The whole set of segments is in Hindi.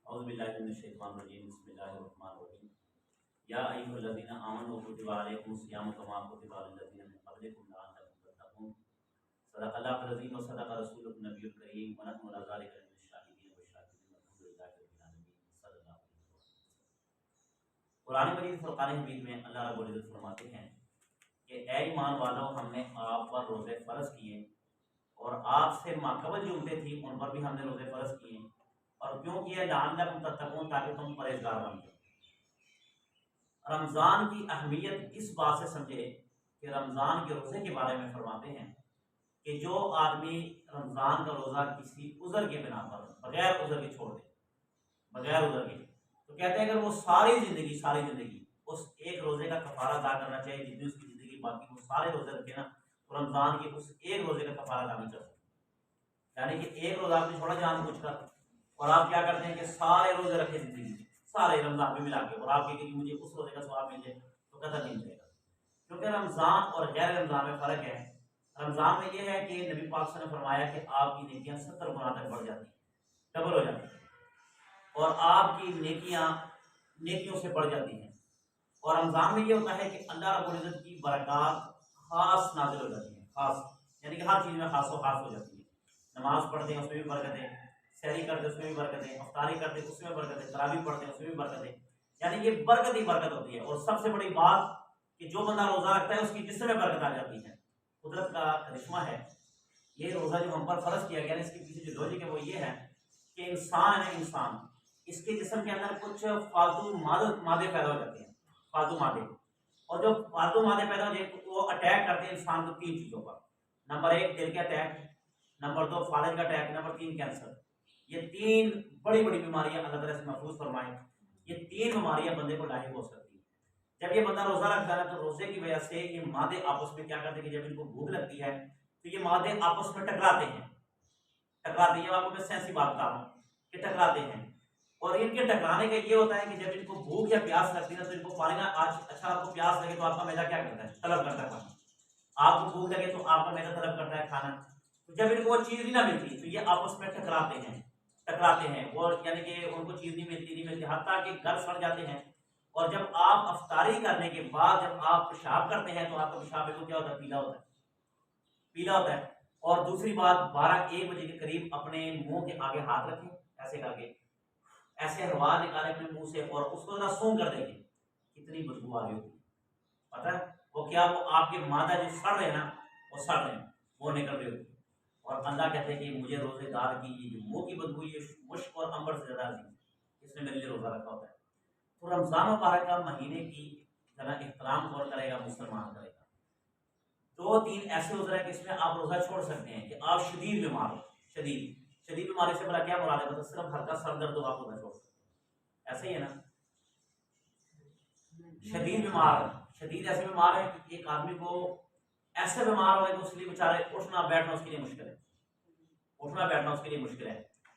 औज़ुबिल्लाहि मिनश्शैतानिर्रजीम बिस्मिल्लाहिर्रहमानिर्रहीम या अय्युहल्लज़ीना आमनू कुतिबा अलैकुमुस्सियामु कमा कुतिबा अलल्लज़ीना मिन क़ब्लिकुम लअल्लकुम तत्तक़ून सदक़ल्लाहुल अज़ीम व सदक़ रसूलुहुन नबियुल करीम व नहनु अला ज़ालिका मिनश शाहिदीन व शाकिरीन अल्हम्दुलिल्लाहि रब्बिल आलमीन सल्लल्लाहु अलैहि वसल्लम। कुरान मजीद फुरक़ान हमीद में अल्लाह रब्बुल इज़्ज़त फरमाते हैं कि ऐ ईमान वालों, हमने आप पर रोज़े फ़र्ज़ किए और आपसे माक़बल जो उम्मतें थी उन पर भी हमने रोज़े फ़र्ज़ किए। और क्यों किए? लअल्लकुम तत्तक़ून, ताकि तुम परहेज़गार बन जाओ। रमज़ान की अहमियत इस बात से समझे कि रमज़ान के रोज़े के बारे में फरमाते हैं कि जो आदमी रमज़ान का रोज़ा किसी उज़र के बिना पर बगैर उज़र के छोड़ दे, बगैर उज़र के, तो कहते हैं अगर वो सारी ज़िंदगी उस एक रोज़े का कफ़ारा अदा करना चाहिए, जितनी उसकी ज़िंदगी बाकी वो सारे रोज़े रखे ना, तो रमज़ान के उस एक रोज़े का कफ़ारा अदा नहीं कर सकते। यानी कि एक रोज़ा आपने छोड़ा जानबूझकर, और आप क्या करते हैं कि सारे रोज़े रखे ज़िंदगी में, सारे रमज़ान में मिला के, और आप कहेंगे कि मुझे उस रोज़े का सवाब मिल जाए, तो कतई नहीं मिलेगा। क्योंकि रमज़ान और गैर रमज़ान में फ़र्क है। रमज़ान में यह है कि नबी पाक ने फरमाया कि आपकी नेकियां 70 गुना तक बढ़ जाती हैं, डबल हो जाती हैं, और आपकी नेकियों से बढ़ जाती हैं। और रमज़ान में ये होता है कि अल्लाह रब्बुल इज़्ज़त की बरक़ात खास नाज़िल हो जाती है, खास यानी कि हर चीज़ में खास हो जाती है। नमाज़ पढ़ते हैं उसमें भी बरकतें, सहरी करते उसमें भी बरकतें, अफ्तारी करते उसमें बरकतें, तरावी पढ़ते हैं उसमें भी बरकतें, यानी कि बरकत ही बरकत होती है। और सबसे बड़ी बात कि जो बंदा रोज़ा रखता है उसकी जिस्म में बरकत आ जाती है। कुदरत का करिश्मा है। ये रोज़ा जो हम पर फ़र्ज़ किया गया है, इसके पीछे जो लॉजिक है वो ये है कि इंसान है, इंसान इसके जिस्म के अंदर कुछ फालतू मादे पैदा हो जाते हैं, फालतू मादे। और जो फालतू मादे पैदा हो जाए तो वो अटैक करते हैं इंसान को 3 चीज़ों पर। नंबर 1 दिल के अटैक, नंबर 2 फालिज का अटैक, नंबर 3 कैंसर। ये 3 बड़ी बड़ी बीमारियां अल्लाह ताला से महफूज फरमाए। ये 3 बीमारियां बंदे को लाहिक हो सकती है। जब ये बंदा रोज़ा रखता है तो रोज़े की वजह से ये मादे आपस में क्या करते हैं कि जब इनको भूख लगती है तो ये मादे आपस में टकराते हैं, आपको मैं सेंसी बात बता रहा हूँ कि टकराते हैं। और इनके टकराने का ये होता है कि जब इनको भूख या प्यास लगती है ना, तो इनको पानी ना आज अच्छा आपको प्यास लगे तो आपका मैदा क्या करता है? तलब करता है पानी। आपको भूख लगे तो आपका मैदा तलब करता है खाना। तो जब इनको वो चीज़ नहीं ना मिलती तो ये आपस में टकराते हैं वो, यानी कि उनको चीज़ नहीं मिलती, हत्ता कि घर सड़ जाते हैं। और जब आप अफ्तारी करने के बाद जब आप पेशाब करते हैं तो आपका पेशाब बिल्कुल क्या होता है? पीला होता है। और दूसरी बात, 12-1 बजे के करीब अपने मुंह के आगे हाथ रखें, ऐसे करके ऐसे हवा निकाले अपने मुंह से और उसको ना सूंघ कर देखें कितनी बदबू आ रही होगी। पता है वो क्या? वो आपके मादा जो सड़ रहे हैं ना, वो सड़ रहे हैं, वो निकल रही होती है। और अल्लाह कहते हैं कि मुझे रोज़ेदार की ये जो मुंह की बदबू, ये मुश्क और अंबर से ज़्यादा अजीज है, इसने मेरे लिए रोज़ा रखा होता है। तो रमज़ान मुबारक का महीने की ज़रा एहतराम कौन करेगा? मुसलमान करेगा। 2-3 ऐसे उज़र है कि इसमें आप रोज़ा छोड़ सकते हैं कि आप शदीद बीमार हो, शदीद बीमारी से बड़ा क्या मुराद है? मतलब सिर्फ हल्का सर दर्द हो आप रोज़ा छोड़ सकते हैं, ऐसे ही है ना। शदीद बीमार, शदीद ऐसे बीमार है कि एक आदमी को ऐसे बीमार हो गए तो उसके लिए बेचारे उठना बैठना उसके लिए मुश्किल है, उठना बैठना उसके लिए मुश्किल है।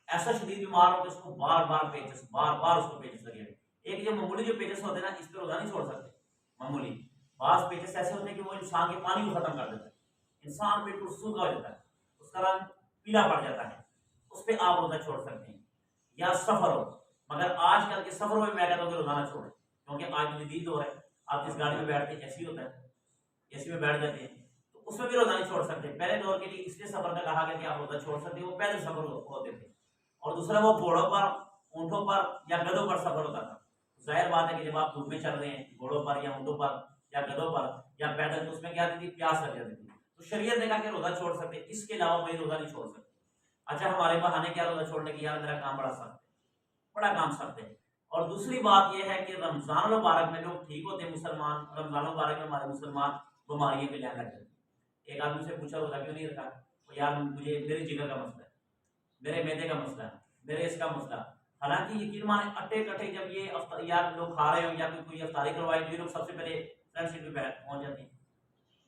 ऐसा शदीद बीमार हो कि उसको बार बार उसको पेचेस लगे हुए। एक जो मामूली जो पेचेस होते हैं ना, इस पर रोज़ा नहीं छोड़ सकते। मामूली बास पेचेस ऐसे होते हैं कि वो इंसान के पानी को खत्म कर देता है, इंसान बिल्कुल सूखा हो जाता है, उसका रंग पीला पड़ जाता है, उस पर आप रोज़ा छोड़ सकते हैं। या सफ़र हो, मगर आजकल के सफ़रों में मैं कहता हूँ कि रोज़ा ना छोड़ें, क्योंकि आज जदीद हो रहा है। आप जिस गाड़ी में बैठते हैं एसी होता है, एसी में बैठ जाते हैं तो उसमें भी रोज़ा नहीं छोड़ सकते। पहले दौर के लिए इसलिए सफ़र का कहा गया कि आप रोज़ा छोड़ सकते हैं, वो पैदल सफ़र होते थे। और दूसरा वो घोड़ों पर, ऊँटों पर या गधों पर सफ़र होता था। जाहिर बात है कि जब आप धूप में चल रहे हैं घोड़ों पर या ऊँटों पर या गधों पर या पैदल, तो उसमें क्या होती थी? प्यास लग जाती थी। तो शरीयत ने कहा कि रोज़ा छोड़ सकते, इसके अलावा वही रोज़ा नहीं छोड़ सकते। अच्छा, हमारे बहाने क्या रोज़ा छोड़ने की? यार मेरा काम बड़ा सख्त है, बड़ा काम सख्त है। और दूसरी बात यह है कि रमज़ान मुबारक में लोग ठीक होते हैं मुसलमान, रमज़ान मुबारक में हमारे मुसलमान बीमारियों पे लहर लग जाते हैं। एक आदमी से पूछा रोज़ा क्यों नहीं रखा? तो यार मुझे मेरे जिगर का मसला है, मेरे मैदे का मसला है, मेरे इसका मसला। हालांकि यकीन माने अट्टे कट्टे जब ये यार लोग खा रहे हो या कोई अफ्तारी करवाए तो ये लोग सबसे पहले फ्रंट सीट पे पहुंच जाते हैं।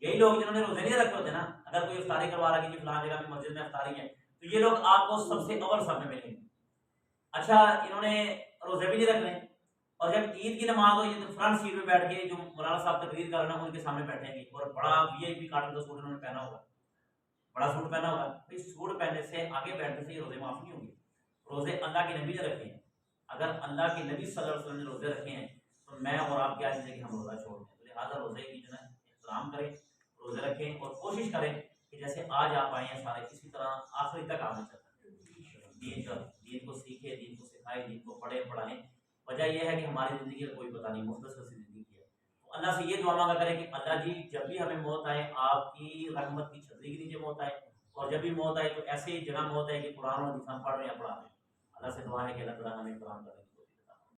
यही लोग जिन्होंने रोजे नहीं रखे होते ना, अगर कोई अफ्तारी करवा रहा है कि फलां जगह में मस्जिद में अफ्तारी है, तो ये लोग आपको सबसे अव्वल सब में मिलेंगे। अच्छा, इन्होंने रोजे भी नहीं रखने, और जब ईद की नमाज हो ये तो फ्रंट सीट में बैठ के जो मौलाना साहब तकरीर कर रहे हैं उनके सामने बैठेंगे, और बड़ा वीआईपी कॉटन का सूट उन्होंने पहना होगा, बड़ा सूट पहना होगा। भाई सूट पहनने से, आगे बैठने से ये रोजे माफ नहीं होंगे। रोजे अल्लाह के नबी ने रखे हैं, अगर अल्लाह के नबी सल्लल्लाहु अलैहि वसल्लम ने रोज़े रखे हैं तो मैं और आप क्या चीज़ें कि हम रोज़ा छोड़ दें। तो लिहाजा रोज़े की जो है एहतराम करें, रोज़े रखें और कोशिश करें कि जैसे आज आप आए हैं सारे, इसी तरह आखिरी तक आना चलता है। दीन को सीखे, दीन को सिखाए, दीन को पढ़े पढ़ाएं। वजह यह है कि हमारी ज़िंदगी का कोई पता नहीं, मुख्तसर सी ज़िंदगी है। तो अल्लाह से ये दुआ मांगा करें कि अल्लाह जी जब भी हमें मौत आए आपकी रहमत की छतरी के नीचे मौत आए, और जब भी मौत आए तो ऐसी जगह मौत आए कि कुरान और हदीस हम पढ़ रहे हैं, पढ़ा रहे हैं। अल्लाह से दुआ है कि अल्लाह ताला हमें कुरान